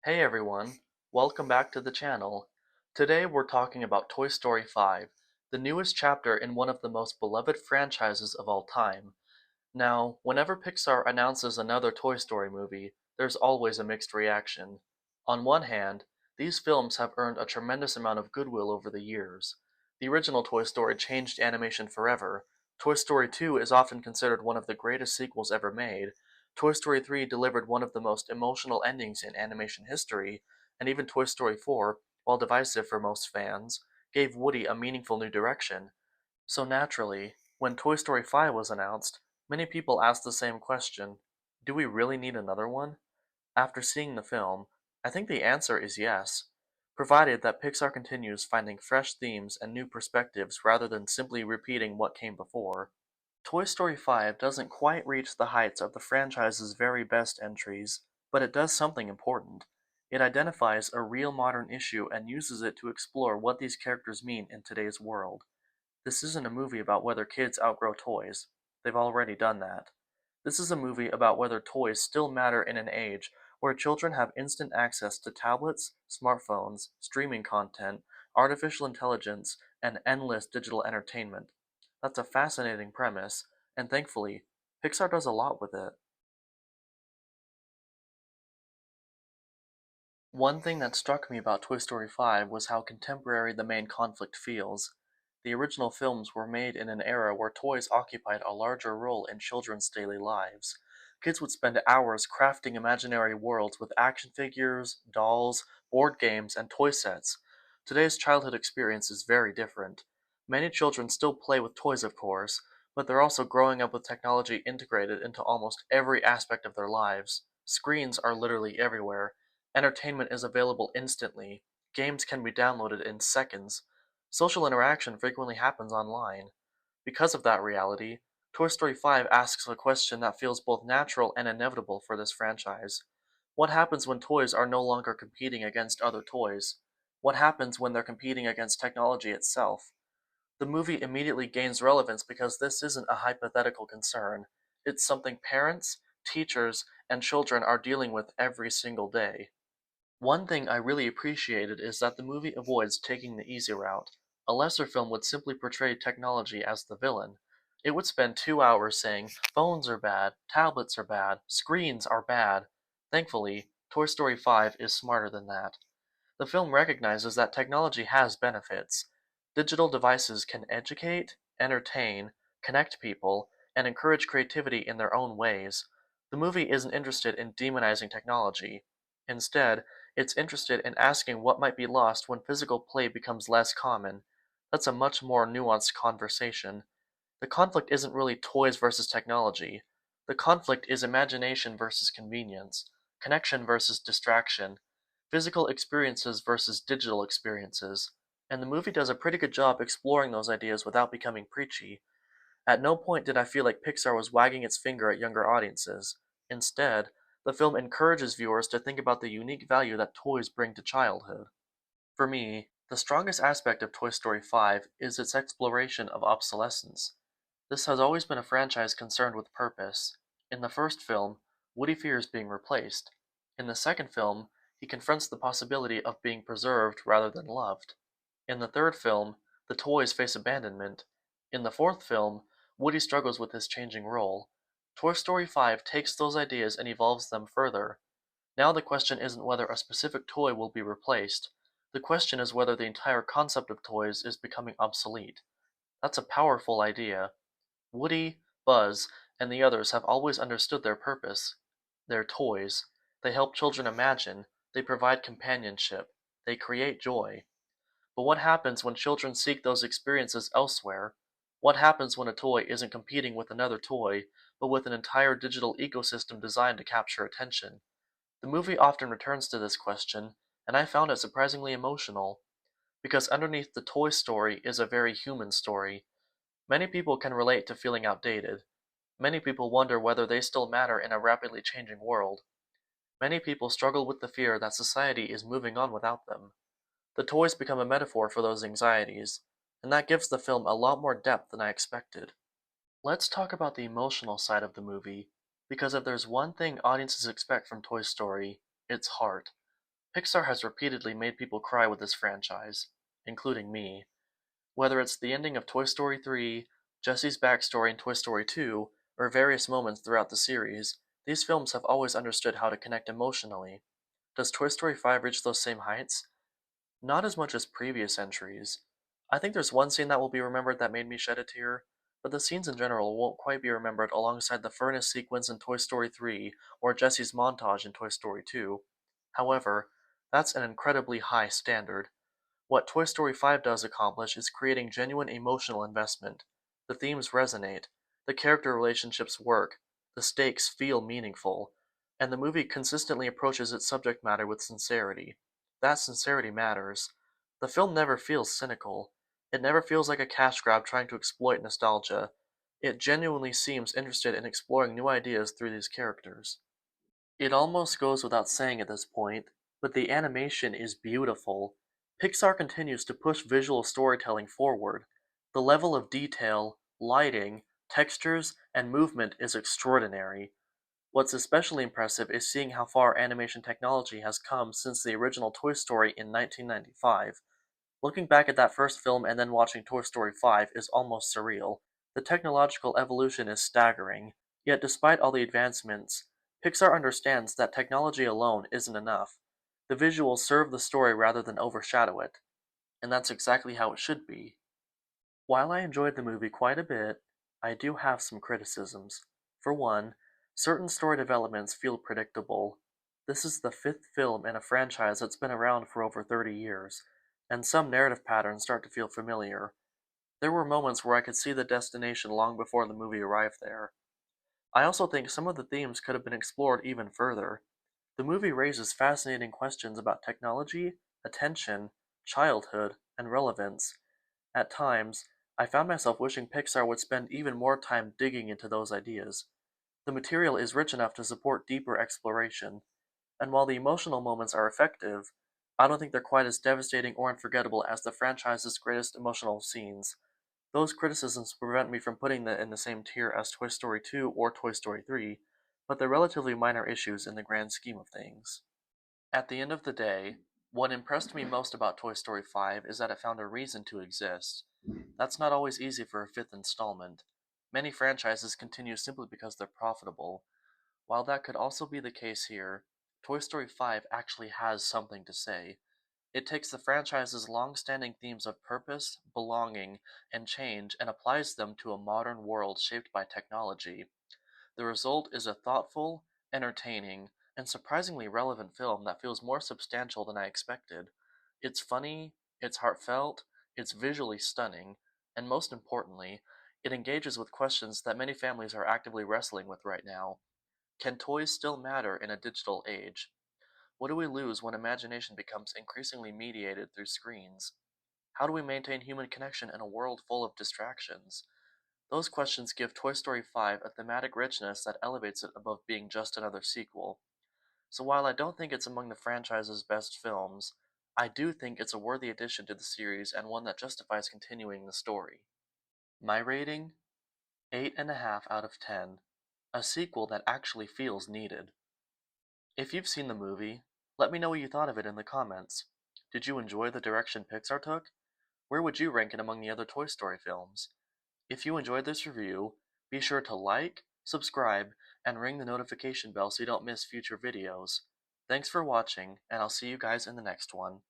Hey everyone, welcome back to the channel. Today we're talking about Toy Story 5, the newest chapter in one of the most beloved franchises of all time. Now, whenever Pixar announces another Toy Story movie, there's always a mixed reaction. On one hand, these films have earned a tremendous amount of goodwill over the years. The original Toy Story changed animation forever. Toy Story 2 is often considered one of the greatest sequels ever made. Toy Story 3 delivered one of the most emotional endings in animation history, and even Toy Story 4, while divisive for most fans, gave Woody a meaningful new direction. So naturally, when Toy Story 5 was announced, many people asked the same question: do we really need another one? After seeing the film, I think the answer is yes, provided that Pixar continues finding fresh themes and new perspectives rather than simply repeating what came before. Toy Story 5 doesn't quite reach the heights of the franchise's very best entries, but it does something important. It identifies a real modern issue and uses it to explore what these characters mean in today's world. This isn't a movie about whether kids outgrow toys. They've already done that. This is a movie about whether toys still matter in an age where children have instant access to tablets, smartphones, streaming content, artificial intelligence, and endless digital entertainment. That's a fascinating premise, and thankfully, Pixar does a lot with it. One thing that struck me about Toy Story 5 was how contemporary the main conflict feels. The original films were made in an era where toys occupied a larger role in children's daily lives. Kids would spend hours crafting imaginary worlds with action figures, dolls, board games, and toy sets. Today's childhood experience is very different. Many children still play with toys, of course, but they're also growing up with technology integrated into almost every aspect of their lives. Screens are literally everywhere. Entertainment is available instantly. Games can be downloaded in seconds. Social interaction frequently happens online. Because of that reality, Toy Story 5 asks a question that feels both natural and inevitable for this franchise. What happens when toys are no longer competing against other toys? What happens when they're competing against technology itself? The movie immediately gains relevance because this isn't a hypothetical concern. It's something parents, teachers, and children are dealing with every single day. One thing I really appreciated is that the movie avoids taking the easy route. A lesser film would simply portray technology as the villain. It would spend 2 hours saying, phones are bad, tablets are bad, screens are bad. Thankfully, Toy Story 5 is smarter than that. The film recognizes that technology has benefits. Digital devices can educate, entertain, connect people, and encourage creativity in their own ways. The movie isn't interested in demonizing technology. Instead, it's interested in asking what might be lost when physical play becomes less common. That's a much more nuanced conversation. The conflict isn't really toys versus technology. The conflict is imagination versus convenience, connection versus distraction, physical experiences versus digital experiences. And the movie does a pretty good job exploring those ideas without becoming preachy. At no point did I feel like Pixar was wagging its finger at younger audiences. Instead, the film encourages viewers to think about the unique value that toys bring to childhood. For me, the strongest aspect of Toy Story 5 is its exploration of obsolescence. This has always been a franchise concerned with purpose. In the first film, Woody fears being replaced. In the second film, he confronts the possibility of being preserved rather than loved. In the third film, the toys face abandonment. In the fourth film, Woody struggles with his changing role. Toy Story 5 takes those ideas and evolves them further. Now the question isn't whether a specific toy will be replaced. The question is whether the entire concept of toys is becoming obsolete. That's a powerful idea. Woody, Buzz, and the others have always understood their purpose. They're toys. They help children imagine. They provide companionship. They create joy. But what happens when children seek those experiences elsewhere? What happens when a toy isn't competing with another toy, but with an entire digital ecosystem designed to capture attention? The movie often returns to this question, and I found it surprisingly emotional, because underneath the toy story is a very human story. Many people can relate to feeling outdated. Many people wonder whether they still matter in a rapidly changing world. Many people struggle with the fear that society is moving on without them. The toys become a metaphor for those anxieties, and that gives the film a lot more depth than I expected. Let's talk about the emotional side of the movie, because if there's one thing audiences expect from Toy Story, it's heart. Pixar has repeatedly made people cry with this franchise, including me. Whether it's the ending of Toy Story 3, Jesse's backstory in Toy Story 2, or various moments throughout the series, these films have always understood how to connect emotionally. Does Toy Story 5 reach those same heights? Not as much as previous entries. I think there's one scene that will be remembered that made me shed a tear, but the scenes in general won't quite be remembered alongside the furnace sequence in Toy Story 3 or Jesse's montage in Toy Story 2. However, that's an incredibly high standard. What Toy Story 5 does accomplish is creating genuine emotional investment. The themes resonate, the character relationships work, the stakes feel meaningful, and the movie consistently approaches its subject matter with sincerity. That sincerity matters. The film never feels cynical. It never feels like a cash grab trying to exploit nostalgia. It genuinely seems interested in exploring new ideas through these characters. It almost goes without saying at this point, but the animation is beautiful. Pixar continues to push visual storytelling forward. The level of detail, lighting, textures, and movement is extraordinary. What's especially impressive is seeing how far animation technology has come since the original Toy Story in 1995. Looking back at that first film and then watching Toy Story 5 is almost surreal. The technological evolution is staggering, yet despite all the advancements, Pixar understands that technology alone isn't enough. The visuals serve the story rather than overshadow it, and that's exactly how it should be. While I enjoyed the movie quite a bit, I do have some criticisms. For one, certain story developments feel predictable. This is the fifth film in a franchise that's been around for over 30 years, and some narrative patterns start to feel familiar. There were moments where I could see the destination long before the movie arrived there. I also think some of the themes could have been explored even further. The movie raises fascinating questions about technology, attention, childhood, and relevance. At times, I found myself wishing Pixar would spend even more time digging into those ideas. The material is rich enough to support deeper exploration, and while the emotional moments are effective, I don't think they're quite as devastating or unforgettable as the franchise's greatest emotional scenes. Those criticisms prevent me from putting them in the same tier as Toy Story 2 or Toy Story 3, but they're relatively minor issues in the grand scheme of things. At the end of the day, what impressed me most about Toy Story 5 is that it found a reason to exist. That's not always easy for a fifth installment. Many franchises continue simply because they're profitable. While that could also be the case here, Toy Story 5 actually has something to say. It takes the franchise's long-standing themes of purpose, belonging, and change and applies them to a modern world shaped by technology. The result is a thoughtful, entertaining, and surprisingly relevant film that feels more substantial than I expected. It's funny, it's heartfelt, it's visually stunning, and most importantly, it engages with questions that many families are actively wrestling with right now. Can toys still matter in a digital age? What do we lose when imagination becomes increasingly mediated through screens? How do we maintain human connection in a world full of distractions? Those questions give Toy Story 5 a thematic richness that elevates it above being just another sequel. So while I don't think it's among the franchise's best films, I do think it's a worthy addition to the series and one that justifies continuing the story. My rating? 8.5 out of 10. A sequel that actually feels needed. If you've seen the movie, let me know what you thought of it in the comments. Did you enjoy the direction Pixar took? Where would you rank it among the other Toy Story films? If you enjoyed this review, be sure to like, subscribe, and ring the notification bell so you don't miss future videos. Thanks for watching, and I'll see you guys in the next one.